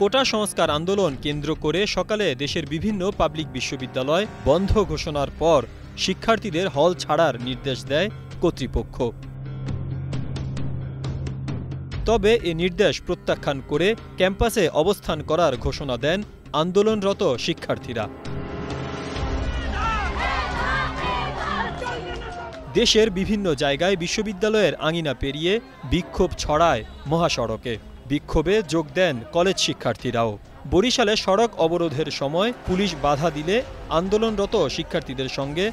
কোটা সংস্কার আন্দোলন কেন্দ্র করে সকালে দেশের বিভিন্ন পাবলিক বিশ্ববিদ্যালয় বন্ধ ঘোষণার পর শিক্ষার্থীদের হল ছাড়ার নির্দেশ দেয় কর্তৃপক্ষ। তবে এ নির্দেশ প্রত্যাখ্যান করে ক্যাম্পাসে অবস্থান করার ঘোষণা দেন আন্দোলনরত শিক্ষার্থীরা। দেশের বিভিন্ন জায়গায় বিশ্ববিদ্যালয়ের আঙিনা পেরিয়ে বিক্ষোভ ছড়ায় মহাসড়কে। বিক্ষোভে যোগ দেন কলেজ শিক্ষার্থীরাও। বরিশালে সড়ক অবরোধের সময় পুলিশ বাধা দিলে আন্দোলনরত শিক্ষার্থীদের সঙ্গে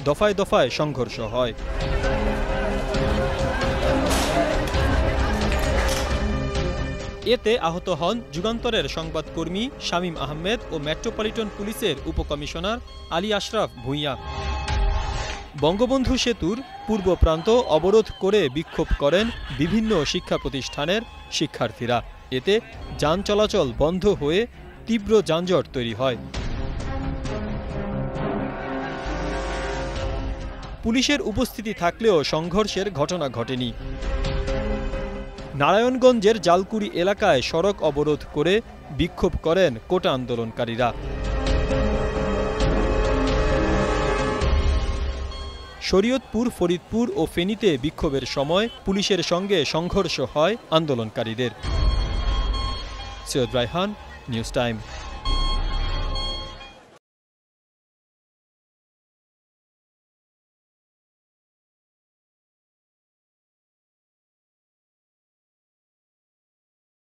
দফায় দফায় সংঘর্ষ হয়। এতে আহত হন যুগান্তরের সংবাদকর্মী শামীম আহমেদ ও মেট্রোপলিটন পুলিশের উপকমিশনার আলী আশরাফ ভূঁইয়া। বঙ্গবন্ধু সেতুর পূর্ব প্রান্ত অবরোধ করে বিক্ষোভ করেন বিভিন্ন শিক্ষা প্রতিষ্ঠানের শিক্ষার্থীরা। এতে যান চলাচল বন্ধ হয়ে তীব্র যানজট তৈরি হয়। পুলিশের উপস্থিতি থাকলেও সংঘর্ষের ঘটনা ঘটেনি। নারায়ণগঞ্জের জালকুড়ি এলাকায় সড়ক অবরোধ করে বিক্ষোভ করেন কোটা আন্দোলনকারীরা। শরীয়তপুর, ফরিদপুর ও ফেনীতে বিক্ষোভের সময় পুলিশের সঙ্গে সংঘর্ষ হয় আন্দোলনকারীদের। Syed Raihan, news time.